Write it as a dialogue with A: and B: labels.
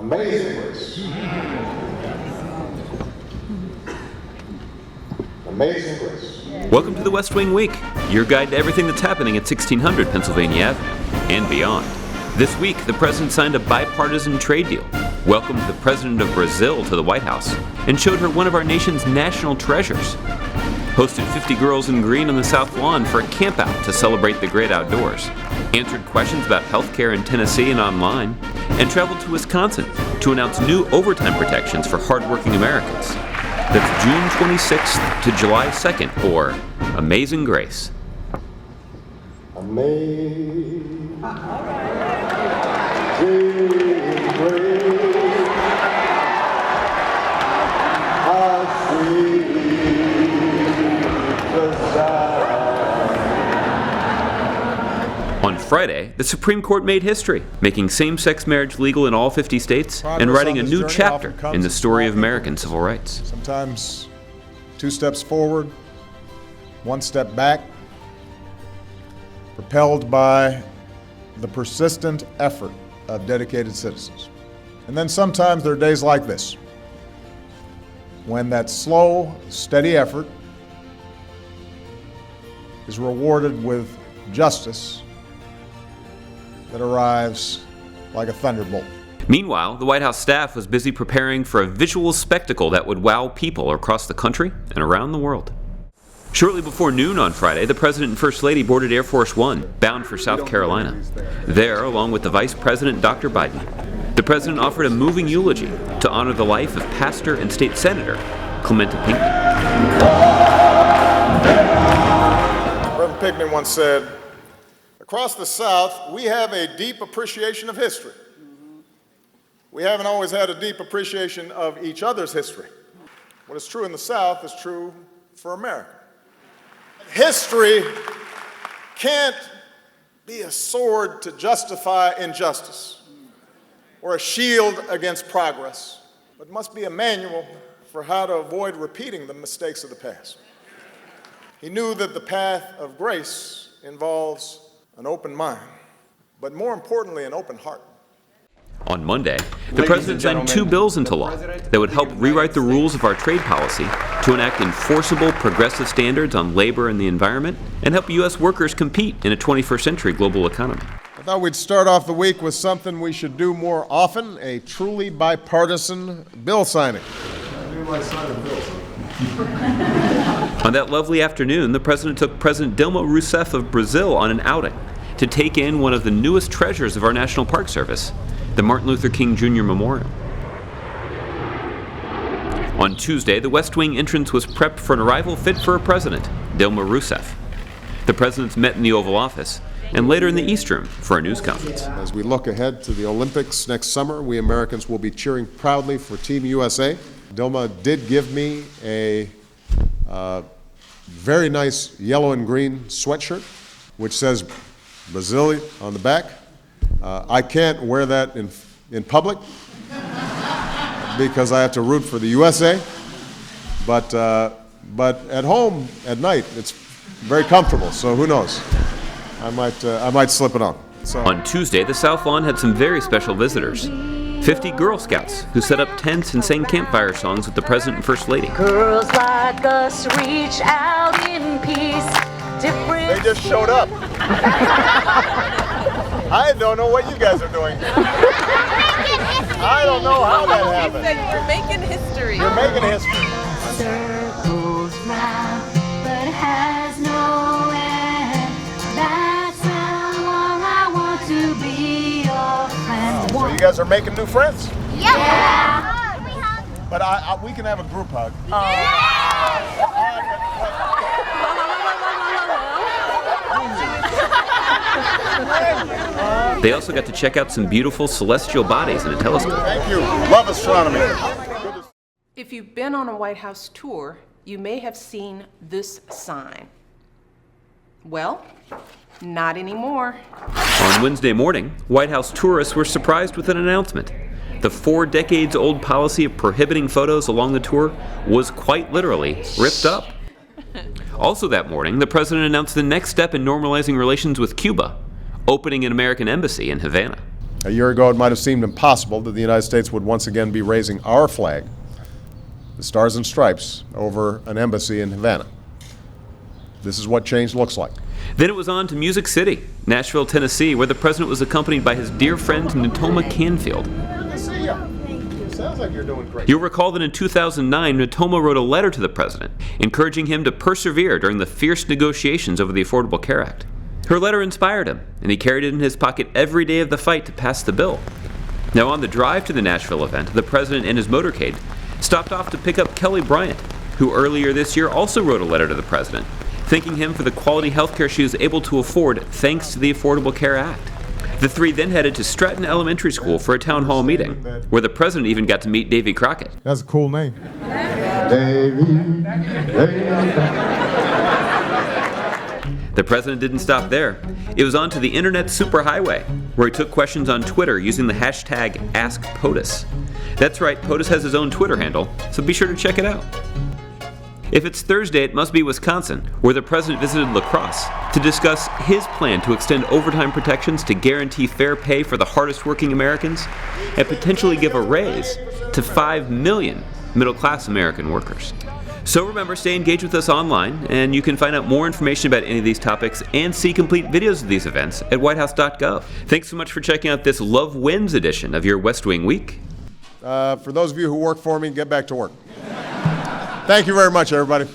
A: Amazing grace. Amazing grace.
B: Welcome to the West Wing Week, your guide to everything that's happening at 1600 Pennsylvania Avenue and beyond. This week, the president signed a bipartisan trade deal, welcomed the president of Brazil to the White House, and showed her one of our nation's national treasures. Hosted 50 girls in green on the South Lawn for a campout to celebrate the great outdoors. Answered questions about healthcare in Tennessee and online, and traveled to Wisconsin to announce new overtime protections for hardworking Americans. That's June 26th to July 2nd, or Amazing Grace.
A: Amazing grace, how sweet the sound.
B: On Friday, the Supreme Court made history, making same-sex marriage legal in all 50 states and writing a new chapter in the story of American civil rights.
C: Sometimes 2 steps forward, 1 step back, propelled by the persistent effort of dedicated citizens. And then sometimes there are days like this, when that slow, steady effort is rewarded with justice that arrives like a thunderbolt.
B: Meanwhile, the White House staff was busy preparing for a visual spectacle that would wow people across the country and around the world. Shortly before noon on Friday, the President and First Lady boarded Air Force One, bound for South Carolina. There, along with the Vice President, Dr. Biden, the President offered a moving eulogy to honor the life of pastor and state senator Clementa Pinckney.
C: Reverend Pinckney once said, "Across the South, we have a deep appreciation of history. We haven't always had a deep appreciation of each other's history. What is true in the South is true for America. History can't be a sword to justify injustice or a shield against progress, but must be a manual for how to avoid repeating the mistakes of the past." He knew that the path of grace involves an open mind, but more importantly, an open heart.
B: On Monday, the President signed 2 bills into law that would help rewrite the rules of our trade policy to enact enforceable progressive standards on labor and the environment and help U.S. workers compete in a 21st century global economy.
C: I thought we'd start off the week with something we should do more often, a truly bipartisan bill signing.
B: On that lovely afternoon, the President took President Dilma Rousseff of Brazil on an outing to take in one of the newest treasures of our National Park Service, the Martin Luther King Jr. Memorial. On Tuesday, the West Wing entrance was prepped for an arrival fit for a president, Dilma Rousseff. The presidents met in the Oval Office and later in the East Room for a news conference.
C: As we look ahead to the Olympics next summer, we Americans will be cheering proudly for Team USA. Dilma did give me a very nice yellow and green sweatshirt, which says Brazil on the back. I can't wear that in public because I have to root for the USA, but at home at night it's very comfortable. So who knows? I might slip it on. So.
B: On Tuesday, the South Lawn had some very special visitors. 50 Girl Scouts who set up tents and sang campfire songs with the President and First Lady.
D: Girls like us reach out in peace. Different.
C: They just showed up. I don't know what you guys are doing here. I don't know how that happened.
E: We're making history.
C: You're making history.
D: Circles round, but has no end. That's how long I want to be your friend.
C: So you guys are making new friends?
D: Yeah.
C: But we can have a group hug.
B: They also got to check out some beautiful celestial bodies in a telescope.
C: Thank you. Love astronomy.
E: If you've been on a White House tour, you may have seen this sign. Well, not anymore.
B: On Wednesday morning, White House tourists were surprised with an announcement. The 4 decades-old policy of prohibiting photos along the tour was quite literally ripped up. Also that morning, the president announced the next step in normalizing relations with Cuba, opening an American embassy in Havana.
C: A year ago, it might have seemed impossible that the United States would once again be raising our flag, the Stars and Stripes, over an embassy in Havana. This is what change looks like.
B: Then it was on to Music City, Nashville, Tennessee, where the president was accompanied by his dear friend Natoma Canfield.
C: Good to see you. Sounds like you're doing great.
B: You'll recall that in 2009, Natoma wrote a letter to the president, encouraging him to persevere during the fierce negotiations over the Affordable Care Act. Her letter inspired him, and he carried it in his pocket every day of the fight to pass the bill. Now, on the drive to the Nashville event, the president and his motorcade stopped off to pick up Kelly Bryant, who earlier this year also wrote a letter to the president, thanking him for the quality health care she was able to afford thanks to the Affordable Care Act. The three then headed to Stratton Elementary School for a town hall meeting, where the president even got to meet Davy Crockett.
C: That's a cool name.
A: Davy.
B: The president didn't stop there. It was on to the internet superhighway, where he took questions on Twitter using the hashtag AskPOTUS. That's right, POTUS has his own Twitter handle, so be sure to check it out. If it's Thursday, it must be Wisconsin, where the president visited La Crosse to discuss his plan to extend overtime protections to guarantee fair pay for the hardest working Americans and potentially give a raise to 5 million middle-class American workers. So remember, stay engaged with us online, and you can find out more information about any of these topics and see complete videos of these events at whitehouse.gov. Thanks so much for checking out this Love Wins edition of your West Wing Week.
C: For those of you who work for me, get back to work. Thank you very much, everybody.